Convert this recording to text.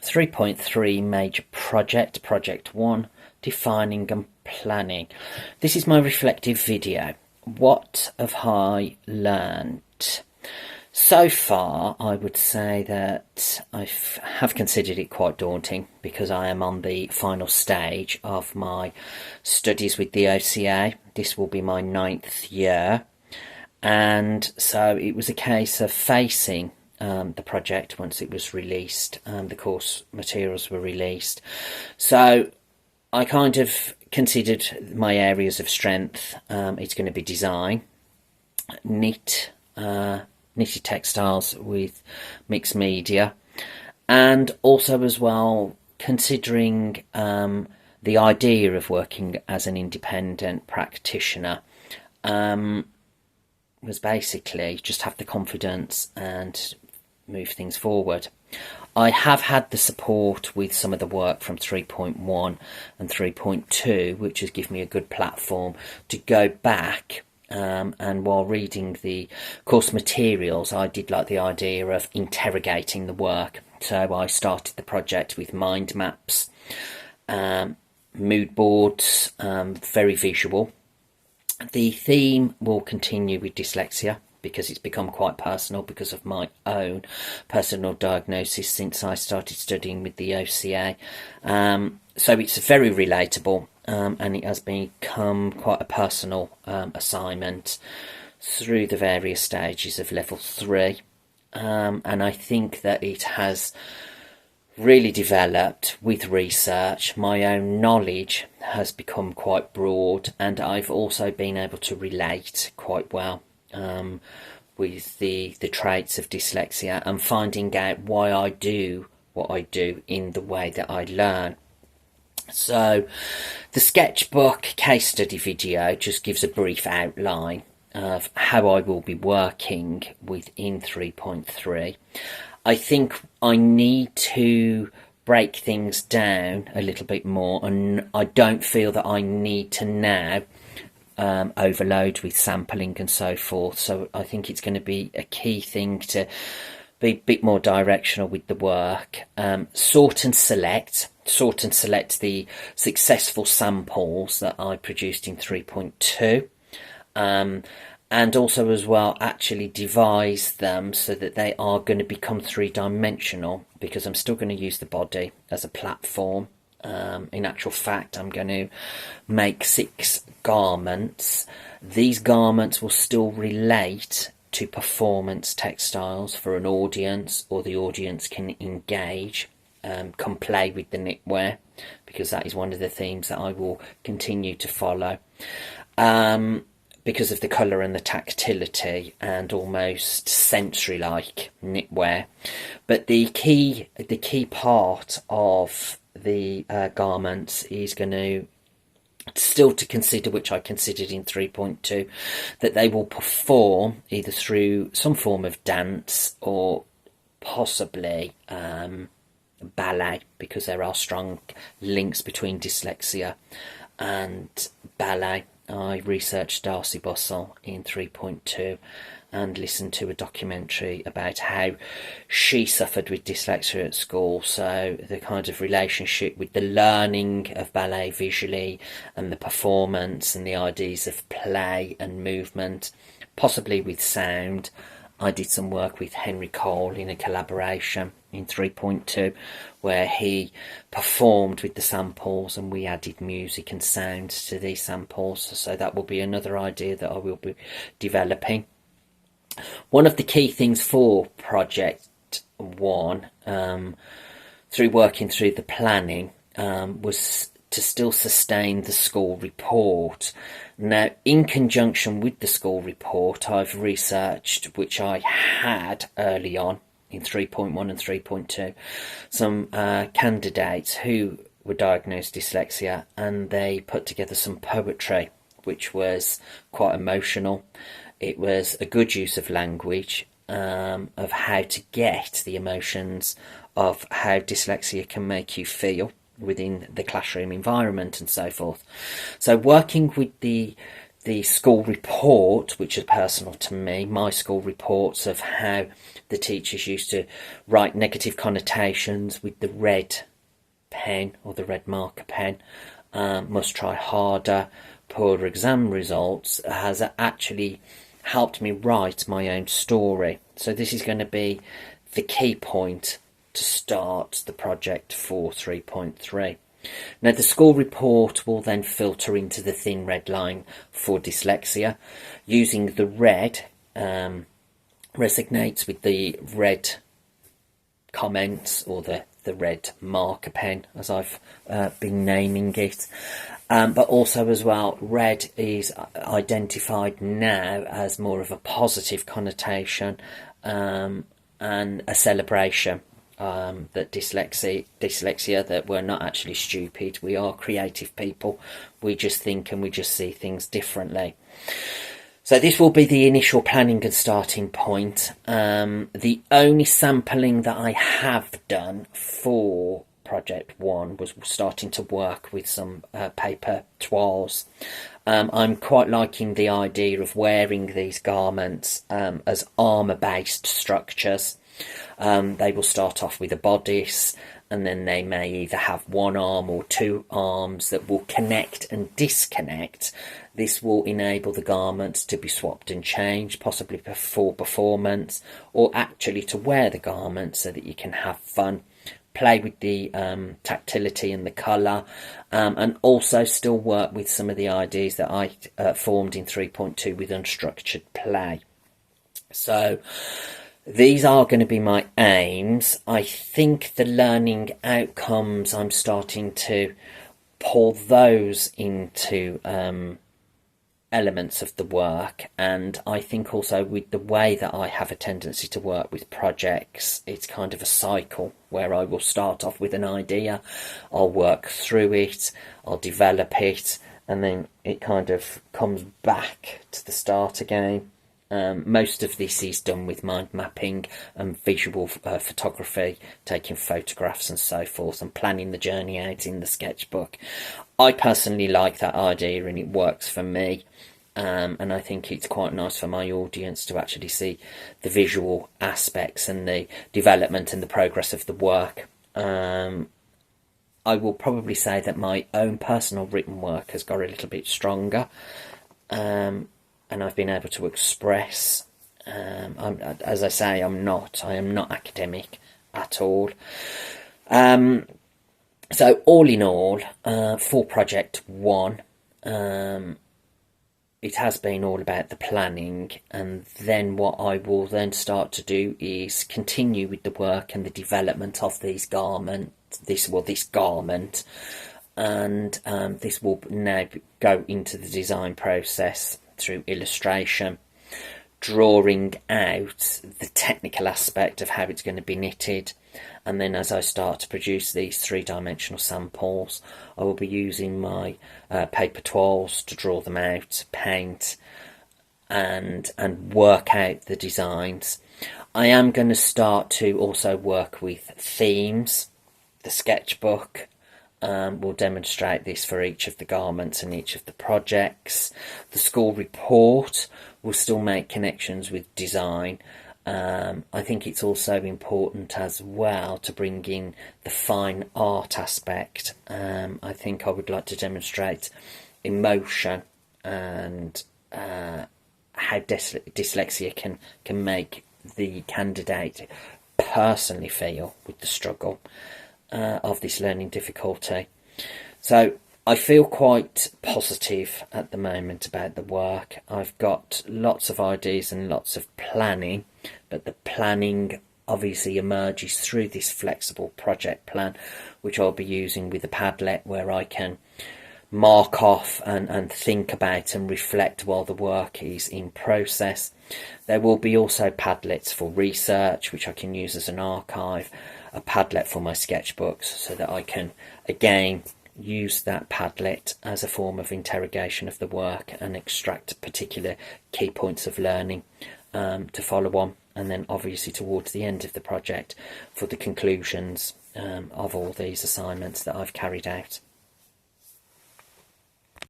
3.3 major project, project 1, defining and planning. This is my reflective video. What have I learned? So far, I would say that I have considered it quite daunting because I am on the final stage of my studies with the OCA. This will be my 9th year. And so it was a case of facing the project once it was released. The course materials were released. So I kind of considered my areas of strength. It's going to be design, knitted textiles with mixed media, and also as well considering the idea of working as an independent practitioner. Was basically just have the confidence and move things forward. I have had the support with some of the work from 3.1 and 3.2, which has given me a good platform to go back. And while reading the course materials, I did like the idea of interrogating the work. So I started the project with mind maps, mood boards, very visual. The theme will continue with dyslexia because it's become quite personal because of my own personal diagnosis since I started studying with the OCA. So it's very relatable, and it has become quite a personal assignment through the various stages of level 3. And I think that it has really developed with research. My own knowledge has become quite broad, and I've also been able to relate quite well with the traits of dyslexia and finding out why I do what I do in the way that I learn. So the sketchbook case study video just gives a brief outline of how I will be working within 3.3. I think I need to break things down a little bit more, and I don't feel that I need to now overload with sampling and so forth. So I think it's going to be a key thing to be a bit more directional with the work. Sort and select the successful samples that I produced in 3.2. And also as well actually devise them so that they are going to become 3-dimensional, because I'm still going to use the body as a platform. In actual fact, I'm going to make 6 garments. These garments will still relate to performance textiles for an audience, or the audience can engage, come play with the knitwear, because that is one of the themes that I will continue to follow. Because of the colour and the tactility and almost sensory-like knitwear. But the key part of the garments is going to still to consider, which I considered in 3.2, that they will perform either through some form of dance or possibly ballet, because there are strong links between dyslexia and ballet. I researched Darcy Bussell in 3.2 and listened to a documentary about how she suffered with dyslexia at school. So the kind of relationship with the learning of ballet visually and the performance and the ideas of play and movement, possibly with sound. I did some work with Henry Cole in a collaboration in 3.2 where he performed with the samples and we added music and sound to these samples. So that will be another idea that I will be developing. One of the key things for Project 1, through working through the planning, was to still sustain the school report. Now, in conjunction with the school report, I've researched, which I had early on in 3.1 and 3.2, some candidates who were diagnosed dyslexia, and they put together some poetry, which was quite emotional. It was a good use of language, of how to get the emotions of how dyslexia can make you feel within the classroom environment and so forth. So working with the the school report, which is personal to me, my school reports of how the teachers used to write negative connotations with the red pen or the red marker pen, must try harder, poor exam results, has actually helped me write my own story. So this is going to be the key point to start the project for 3.3. Now the school report will then filter into the thin red line for dyslexia. Using the red resonates with the red comments, or the red marker pen as I've been naming it. But also as well, red is identified now as more of a positive connotation and a celebration. That dyslexia, that we're not actually stupid, we are creative people, we just think and we just see things differently. So this will be the initial planning and starting point. The only sampling that I have done for Project 1 was starting to work with some paper toiles. I'm quite liking the idea of wearing these garments as armour-based structures. They will start off with a bodice, and then they may either have one arm or two arms that will connect and disconnect. This will enable the garments to be swapped and changed, possibly for performance, or actually to wear the garments so that you can have fun, play with the tactility and the colour, and also still work with some of the ideas that I formed in 3.2 with unstructured play. So these are going to be my aims. I think the learning outcomes, I'm starting to pull those into elements of the work, and I think also with the way that I have a tendency to work with projects, it's kind of a cycle where I will start off with an idea, I'll work through it, I'll develop it, and then it kind of comes back to the start again. Most of this is done with mind mapping and visual photography, taking photographs and so forth, and planning the journey out in the sketchbook. I personally like that idea and it works for me, and I think it's quite nice for my audience to actually see the visual aspects and the development and the progress of the work. I will probably say that my own personal written work has got a little bit stronger, and I've been able to express. As I say, I am not academic at all. So all in all, for Project 1, it has been all about the planning, and then what I will then start to do is continue with the work and the development of this garment, and this will now go into the design process through illustration, drawing out the technical aspect of how it's going to be knitted, and then as I start to produce these three-dimensional samples, I will be using my paper toiles to draw them out, paint, and work out the designs. I am going to start to also work with themes. The sketchbook will demonstrate this for each of the garments and each of the projects. The school report will still make connections with design. I think it's also important as well to bring in the fine art aspect. I think I would like to demonstrate emotion and how dyslexia can make the candidate personally feel with the struggle of this learning difficulty. So I feel quite positive at the moment about the work. I've got lots of ideas and lots of planning, but the planning obviously emerges through this flexible project plan, which I'll be using with a Padlet, where I can mark off and think about and reflect while the work is in process. There will be also Padlets for research, which I can use as an archive, a Padlet for my sketchbooks, so that I can again use that Padlet as a form of interrogation of the work and extract particular key points of learning to follow on, and then obviously towards the end of the project for the conclusions of all these assignments that I've carried out.